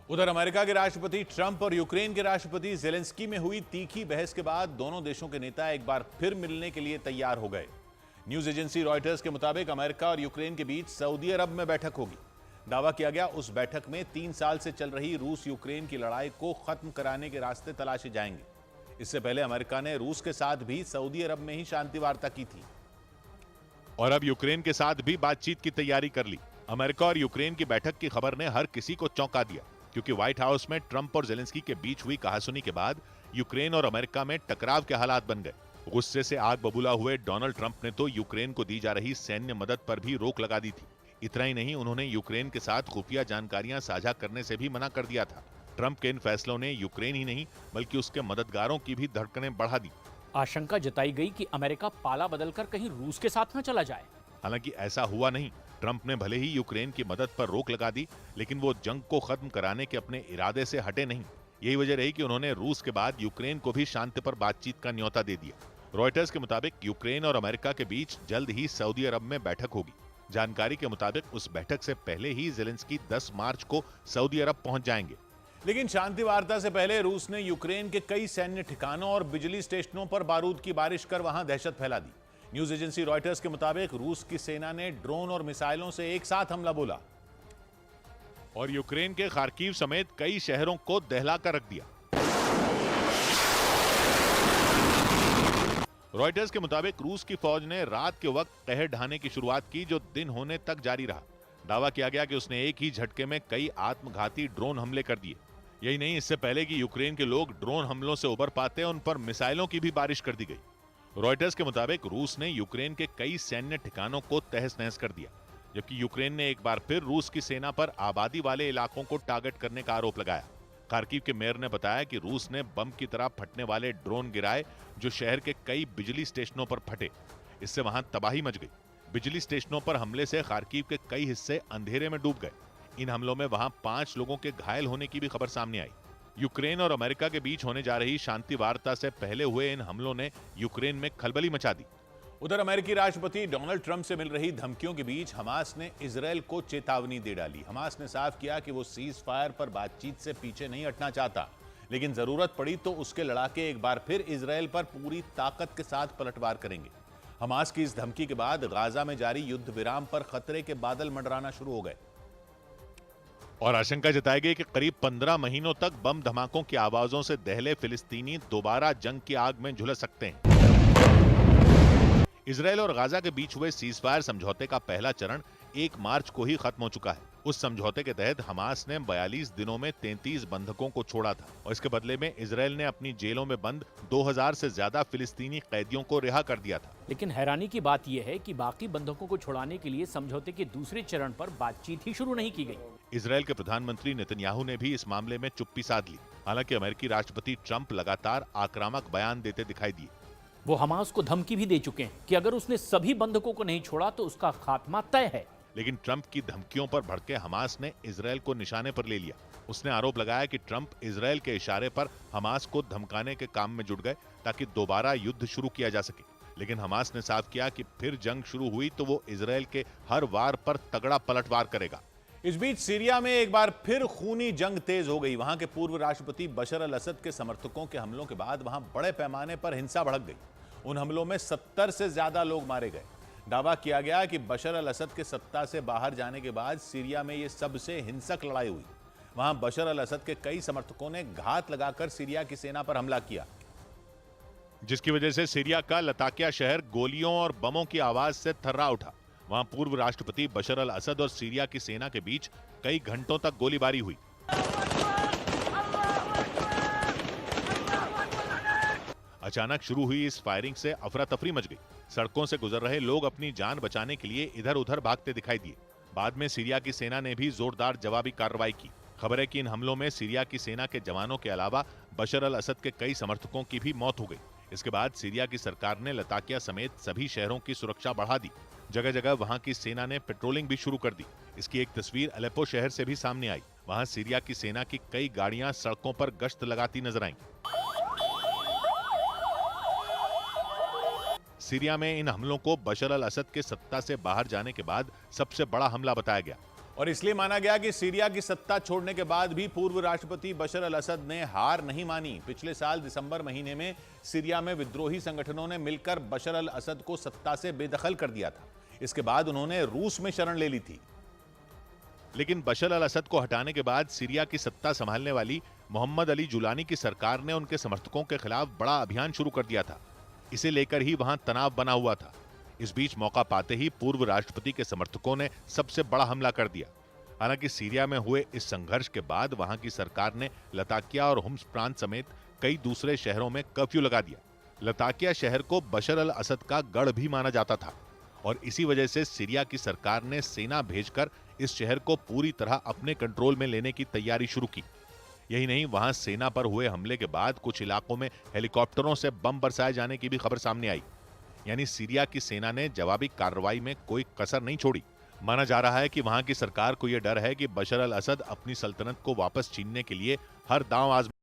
उधर अमेरिका के राष्ट्रपति ट्रंप और यूक्रेन के राष्ट्रपति जेलेंस्की में हुई तीखी बहस के बाद दोनों देशों के नेता एक बार फिर मिलने के लिए तैयार हो गए। न्यूज एजेंसी रॉयटर्स के मुताबिक अमेरिका और यूक्रेन के बीच सऊदी अरब में बैठक होगी। दावा किया गया उस बैठक में 3 साल से चल रही रूस यूक्रेन की लड़ाई को खत्म कराने के रास्ते तलाशे जाएंगे। इससे पहले अमेरिका ने रूस के साथ भी सऊदी अरब में ही शांति वार्ता की थी और अब यूक्रेन के साथ भी बातचीत की तैयारी कर ली। अमेरिका और यूक्रेन की बैठक की खबर ने हर किसी को चौंका दिया, क्योंकि व्हाइट हाउस में ट्रंप और जेलेंस्की के बीच हुई कहासुनी के बाद यूक्रेन और अमेरिका में टकराव के हालात बन गए। गुस्से से आग बबूला हुए डोनाल्ड ट्रंप ने तो यूक्रेन को दी जा रही सैन्य मदद पर भी रोक लगा दी थी। इतना ही नहीं, उन्होंने यूक्रेन के साथ खुफिया जानकारियां साझा करने से भी मना कर दिया था। ट्रंप के इन फैसलों ने यूक्रेन ही नहीं बल्कि उसके मददगारों की भी धड़कनें बढ़ा दी। आशंका जताई गई कि अमेरिका पाला बदलकर कहीं रूस के साथ न चला जाए। हालांकि ऐसा हुआ नहीं। ट्रंप ने भले ही यूक्रेन की मदद पर रोक लगा दी, लेकिन वो जंग को खत्म कराने के अपने इरादे से हटे नहीं। यही वजह रही कि उन्होंने रूस के बाद यूक्रेन को भी शांति पर बातचीत का न्योता दे दिया। रॉयटर्स के मुताबिक यूक्रेन और अमेरिका के बीच जल्द ही सऊदी अरब में बैठक होगी। जानकारी के मुताबिक उस बैठक से पहले ही जेलेंस्की 10 मार्च को सऊदी अरब पहुंच जाएंगे। लेकिन शांति वार्ता से पहले रूस ने यूक्रेन के कई सैन्य ठिकानों और बिजली स्टेशनों पर बारूद की बारिश कर वहां दहशत फैला दी। न्यूज एजेंसी रॉयटर्स के मुताबिक रूस की सेना ने ड्रोन और मिसाइलों से एक साथ हमला बोला और यूक्रेन के खार्किव समेत कई शहरों को दहला कर रख दिया। रॉयटर्स के मुताबिक रूस की फौज ने रात के वक्त कहर ढाने की शुरुआत की, जो दिन होने तक जारी रहा। दावा किया गया कि उसने एक ही झटके में कई आत्मघाती ड्रोन हमले कर दिए। यही नहीं, इससे पहले कि यूक्रेन के लोग ड्रोन हमलों से उबर पाते, उन पर मिसाइलों की भी बारिश कर दी गई। रॉयटर्स के मुताबिक रूस ने यूक्रेन के कई सैन्य ठिकानों को तहस नहस कर दिया, जबकि यूक्रेन ने एक बार फिर रूस की सेना पर आबादी वाले इलाकों को टारगेट करने का आरोप लगाया। खार्किव के मेयर ने बताया कि रूस ने बम की तरह फटने वाले ड्रोन गिराए, जो शहर के कई बिजली स्टेशनों पर फटे। इससे वहां तबाही मच गई। बिजली स्टेशनों पर हमले से खार्किव के कई हिस्से अंधेरे में डूब गए। इन हमलों में वहां 5 लोगों के घायल होने की भी खबर सामने आई। यूक्रेन और अमेरिका के बीच होने जा रही शांति वार्ता से पहले हुए इन हमलों ने यूक्रेन में खलबली मचा दी। उधर अमेरिकी राष्ट्रपति डोनाल्ड ट्रंप से मिल रही धमकियों के बीच हमास ने इजरायल को चेतावनी दे डाली। हमास ने साफ किया कि वो सीज फायर पर बातचीत से पीछे नहीं हटना चाहता, लेकिन जरूरत पड़ी तो उसके लड़ाके एक बार फिर इजरायल पर पूरी ताकत के साथ पलटवार करेंगे। हमास की इस धमकी के बाद गाजा में जारी युद्ध विराम पर खतरे के बादल मंडराना शुरू हो गए और आशंका जताई गई कि करीब 15 महीनों तक बम धमाकों की आवाजों से दहले फिलिस्तीनी दोबारा जंग की आग में झुलस सकते हैं। इजरायल और गाजा के बीच हुए सीजफायर समझौते का पहला चरण 1 मार्च को ही खत्म हो चुका है। उस समझौते के तहत हमास ने 42 दिनों में 33 बंधकों को छोड़ा था और इसके बदले में इजरायल ने अपनी जेलों में बंद 2000 से ज्यादा फिलिस्तीनी कैदियों को रिहा कर दिया था। लेकिन हैरानी की बात यह है कि बाकी बंधकों को छुड़ाने के लिए समझौते के दूसरे चरण पर बातचीत ही शुरू नहीं की गई। इजरायल के प्रधानमंत्री नेतन्याहू ने भी इस मामले में चुप्पी साध ली। हालांकि अमेरिकी राष्ट्रपति ट्रंप लगातार आक्रामक बयान देते दिखाई दिए। वो हमास को धमकी भी दे चुके हैं कि अगर उसने सभी बंधकों को नहीं छोड़ा तो उसका खात्मा तय है। लेकिन ट्रंप की धमकियों पर भड़के हमास ने इजरायल को निशाने पर ले लिया। उसने आरोप लगाया कि ट्रंप इजरायल के इशारे पर हमास को धमकाने के काम में जुट गए ताकि दोबारा युद्ध शुरू किया जा सके। लेकिन हमास ने साफ किया कि फिर जंग शुरू हुई तो वो इजरायल के हर वार पर तगड़ा पलटवार करेगा। इस बीच सीरिया में एक बार फिर खूनी जंग तेज हो गई। वहां के पूर्व राष्ट्रपति बशर अल असद के समर्थकों के हमलों के बाद वहां बड़े पैमाने पर हिंसा भड़क गई। उन हमलों में 70 से ज्यादा लोग मारे गए। दावा किया गया कि बशर अल असद के सत्ता से बाहर जाने के बाद सीरिया में यह सबसे हिंसक लड़ाई हुई। वहां बशर अल असद के कई समर्थकों ने घात लगाकर सीरिया की सेना पर हमला किया, जिसकी वजह से सीरिया का लताकिया शहर गोलियों और बमों की आवाज से थर्रा उठा। वहां पूर्व राष्ट्रपति बशर अल असद और सीरिया की सेना के बीच कई घंटों तक गोलीबारी हुई। अचानक शुरू हुई इस फायरिंग से अफरा तफरी मच गई। सड़कों से गुजर रहे लोग अपनी जान बचाने के लिए इधर उधर भागते दिखाई दिए। बाद में सीरिया की सेना ने भी जोरदार जवाबी कार्रवाई की। खबर है कि इन हमलों में सीरिया की सेना के जवानों के अलावा बशर अल असद के कई समर्थकों की भी मौत हो गई। इसके बाद सीरिया की सरकार ने लताकिया समेत सभी शहरों की सुरक्षा बढ़ा दी। जगह जगह वहां की सेना ने पेट्रोलिंग भी शुरू कर दी। इसकी एक तस्वीर अलेप्पो शहर से भी सामने आई। वहां सीरिया की सेना की कई गाड़ियां सड़कों पर गश्त लगाती नजर आईं। सीरिया में इन हमलों को बशर अल असद के सत्ता से बाहर जाने के बाद सबसे बड़ा हमला बताया गया और इसलिए माना गया कि सीरिया की सत्ता छोड़ने के बाद भी पूर्व राष्ट्रपति बशर अल असद ने हार नहीं मानी। पिछले साल दिसंबर महीने में सीरिया में विद्रोही संगठनों ने मिलकर बशर अल असद को सत्ता से बेदखल कर दिया था। इसके बाद उन्होंने रूस में शरण ले ली थी। लेकिन बशर अल असद को हटाने के बाद सीरिया की सत्ता संभालने वाली मोहम्मद अली जुलानी की सरकार ने उनके समर्थकों के खिलाफ बड़ा अभियान शुरू कर दिया था। इसे लेकर ही वहां तनाव बना हुआ था। इस बीच मौका पाते ही पूर्व राष्ट्रपति के समर्थकों ने सबसे बड़ा हमला कर दिया। हालांकि सीरिया में हुए इस संघर्ष के बाद वहां की सरकार ने लताकिया और हुम्स प्रांत समेत कई दूसरे शहरों में कर्फ्यू लगा दिया। लताकिया शहर को बशर अल असद का गढ़ भी माना जाता था और इसी वजह से सीरिया की सरकार ने सेना भेजकर इस शहर को पूरी तरह अपने कंट्रोल में लेने की तैयारी शुरू की। यही नहीं, वहां सेना पर हुए हमले के बाद कुछ इलाकों में हेलीकॉप्टरों से बम बरसाए जाने की भी खबर सामने आई। यानी सीरिया की सेना ने जवाबी कार्रवाई में कोई कसर नहीं छोड़ी। माना जा रहा है कि वहां की सरकार को यह डर है कि बशर अल असद अपनी सल्तनत को वापस छीनने के लिए हर दांव आजमा